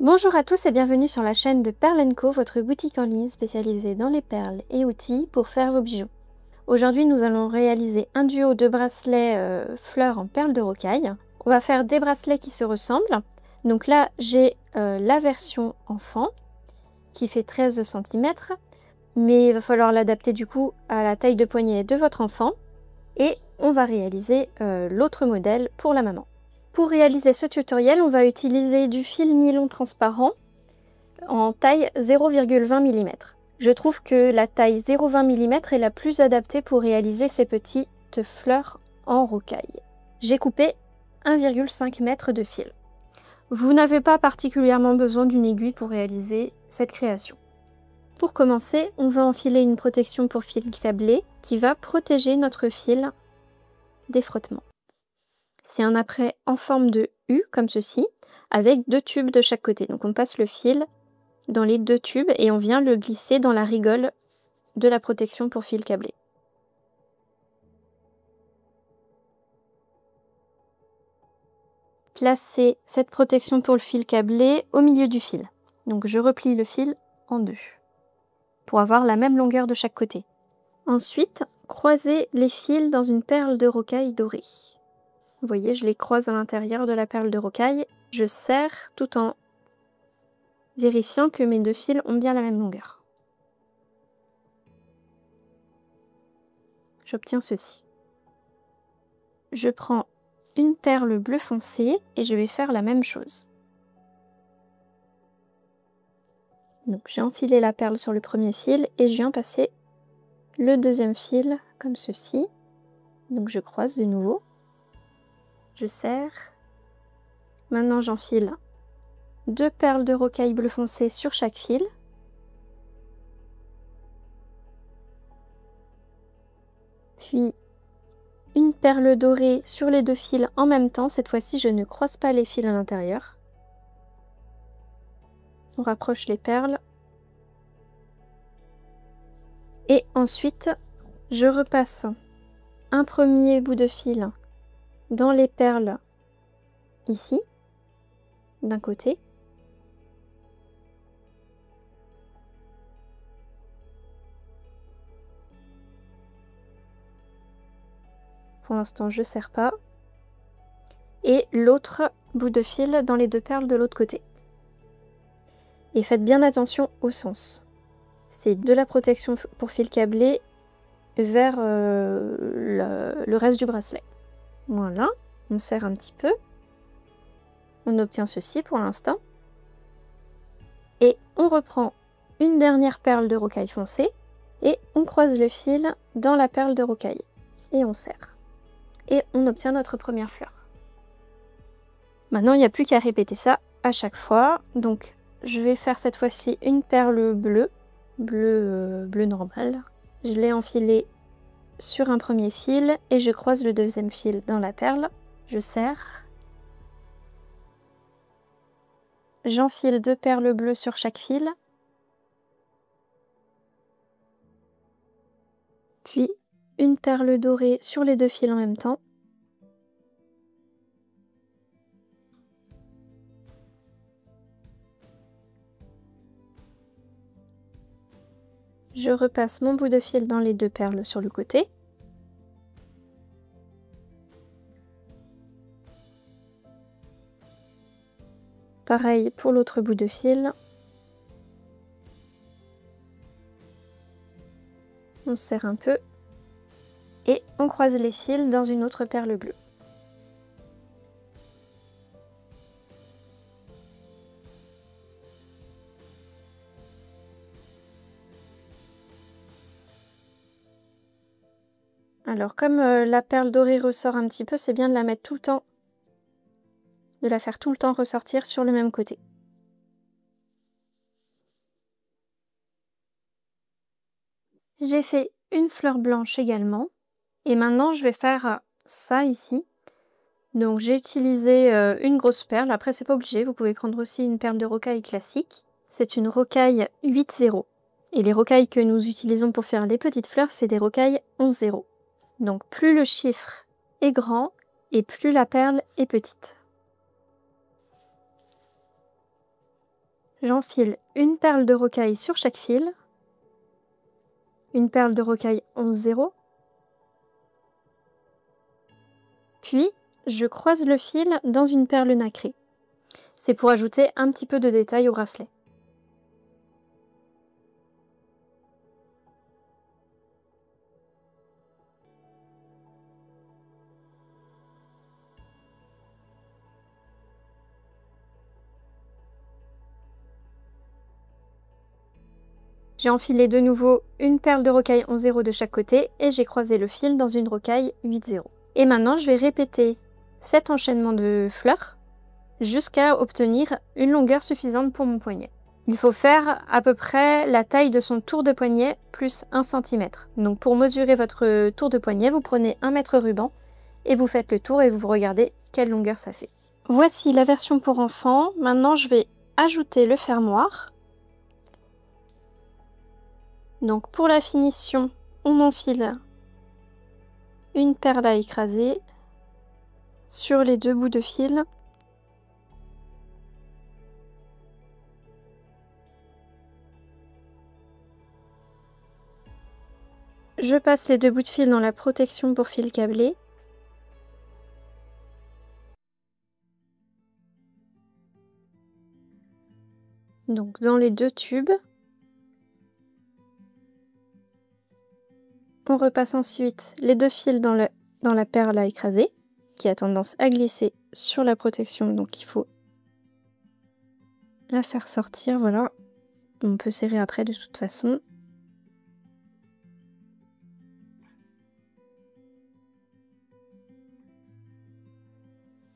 Bonjour à tous et bienvenue sur la chaîne de Perle & Co, votre boutique en ligne spécialisée dans les perles et outils pour faire vos bijoux. Aujourd'hui, nous allons réaliser un duo de bracelets fleurs en perles de rocaille. On va faire des bracelets qui se ressemblent. Donc là, j'ai la version enfant qui fait 13 cm, mais il va falloir l'adapter du coup à la taille de poignet de votre enfant. Et on va réaliser l'autre modèle pour la maman. Pour réaliser ce tutoriel, on va utiliser du fil nylon transparent en taille 0,20 mm. Je trouve que la taille 0,20 mm est la plus adaptée pour réaliser ces petites fleurs en rocaille. J'ai coupé 1,5 m de fil. Vous n'avez pas particulièrement besoin d'une aiguille pour réaliser cette création. Pour commencer, on va enfiler une protection pour fil câblé qui va protéger notre fil des frottements. C'est un apprêt en forme de U, comme ceci, avec 2 tubes de chaque côté. Donc on passe le fil dans les 2 tubes et on vient le glisser dans la rigole de la protection pour fil câblé. Placez cette protection pour le fil câblé au milieu du fil. Donc je replie le fil en 2 pour avoir la même longueur de chaque côté. Ensuite, croisez les fils dans une perle de rocaille dorée. Vous voyez, je les croise à l'intérieur de la perle de rocaille. Je serre tout en vérifiant que mes 2 fils ont bien la même longueur. J'obtiens ceci. Je prends une perle bleu foncé et je vais faire la même chose. Donc j'ai enfilé la perle sur le premier fil et je viens passer le deuxième fil comme ceci. Donc je croise de nouveau. Je serre. Maintenant j'enfile 2 perles de rocaille bleu foncé sur chaque fil. Puis une perle dorée sur les 2 fils en même temps. Cette fois-ci, je ne croise pas les fils à l'intérieur. On rapproche les perles. Et ensuite, je repasse un premier bout de fil dans les perles ici, d'un côté. Pour l'instant, je ne serre pas. Et l'autre bout de fil dans les 2 perles de l'autre côté. Et faites bien attention au sens. C'est de la protection pour fil câblé vers le reste du bracelet. Voilà, on serre un petit peu. On obtient ceci pour l'instant. Et on reprend une dernière perle de rocaille foncée et on croise le fil dans la perle de rocaille. Et on serre. Et on obtient notre première fleur. Maintenant, il n'y a plus qu'à répéter ça à chaque fois. Donc, je vais faire cette fois-ci une perle bleue, bleu normal. Je l'ai enfilée sur un premier fil et je croise le deuxième fil dans la perle. Je serre. J'enfile 2 perles bleues sur chaque fil. Puis, une perle dorée sur les 2 fils en même temps. Je repasse mon bout de fil dans les 2 perles sur le côté. Pareil pour l'autre bout de fil. On serre un peu. Et on croise les fils dans une autre perle bleue. Alors comme la perle dorée ressort un petit peu, c'est bien de la mettre tout le temps, de la faire tout le temps ressortir sur le même côté. J'ai fait une fleur blanche également. Et maintenant, je vais faire ça ici. Donc j'ai utilisé une grosse perle. Après, c'est pas obligé. Vous pouvez prendre aussi une perle de rocaille classique. C'est une rocaille 8-0. Et les rocailles que nous utilisons pour faire les petites fleurs, c'est des rocailles 11-0. Donc plus le chiffre est grand et plus la perle est petite. j'enfile une perle de rocaille sur chaque fil, une perle de rocaille 11-0, puis je croise le fil dans une perle nacrée. C'est pour ajouter un petit peu de détail au bracelet. J'ai enfilé de nouveau une perle de rocaille 11-0 de chaque côté et j'ai croisé le fil dans une rocaille 8-0. Et maintenant, je vais répéter cet enchaînement de fleurs jusqu'à obtenir une longueur suffisante pour mon poignet. Il faut faire à peu près la taille de son tour de poignet plus 1 cm. Donc pour mesurer votre tour de poignet, vous prenez 1 mètre ruban et vous faites le tour et vous regardez quelle longueur ça fait. Voici la version pour enfants. Maintenant, je vais ajouter le fermoir. Donc pour la finition, on enfile une perle à écraser sur les 2 bouts de fil. Je passe les 2 bouts de fil dans la protection pour fil câblé. Donc dans les 2 tubes. On repasse ensuite les 2 fils dans la perle à écraser, qui a tendance à glisser sur la protection, donc il faut la faire sortir, voilà. On peut serrer après de toute façon.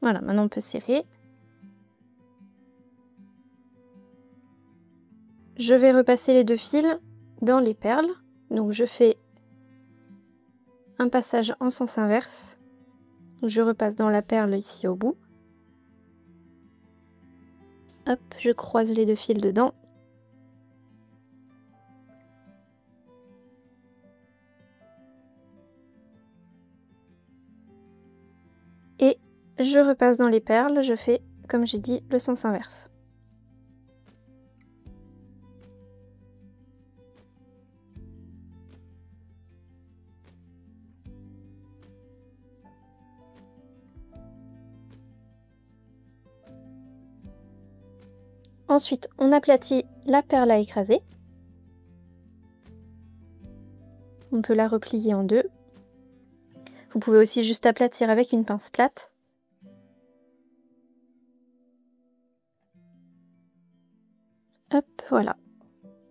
Voilà, maintenant on peut serrer. Je vais repasser les 2 fils dans les perles, donc je fais un passage en sens inverse. Je repasse dans la perle ici au bout. Hop, je croise les 2 fils dedans. Et je repasse dans les perles, je fais, comme j'ai dit, le sens inverse. Ensuite, on aplatit la perle à écraser. On peut la replier en 2. Vous pouvez aussi juste aplatir avec une pince plate. Hop, voilà.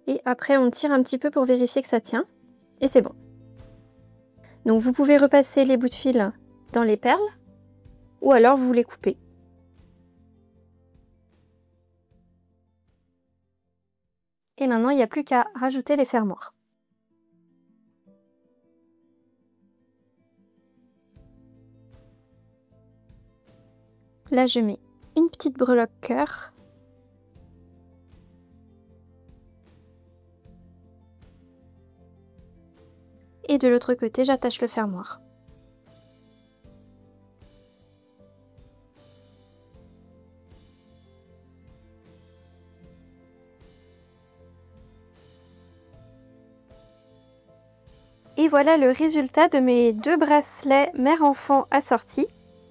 Et après, on tire un petit peu pour vérifier que ça tient. Et c'est bon. Donc vous pouvez repasser les bouts de fil dans les perles, ou alors vous les coupez. Et maintenant, il n'y a plus qu'à rajouter les fermoirs. Là, je mets une petite breloque cœur. Et de l'autre côté, j'attache le fermoir. Et voilà le résultat de mes 2 bracelets mère-enfant assortis.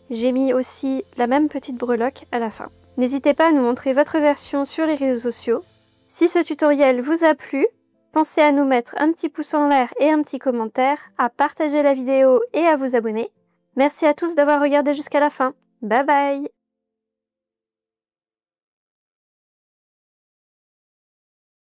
J'ai mis aussi la même petite breloque à la fin. N'hésitez pas à nous montrer votre version sur les réseaux sociaux. Si ce tutoriel vous a plu, pensez à nous mettre un petit pouce en l'air et un petit commentaire, à partager la vidéo et à vous abonner. Merci à tous d'avoir regardé jusqu'à la fin. Bye bye!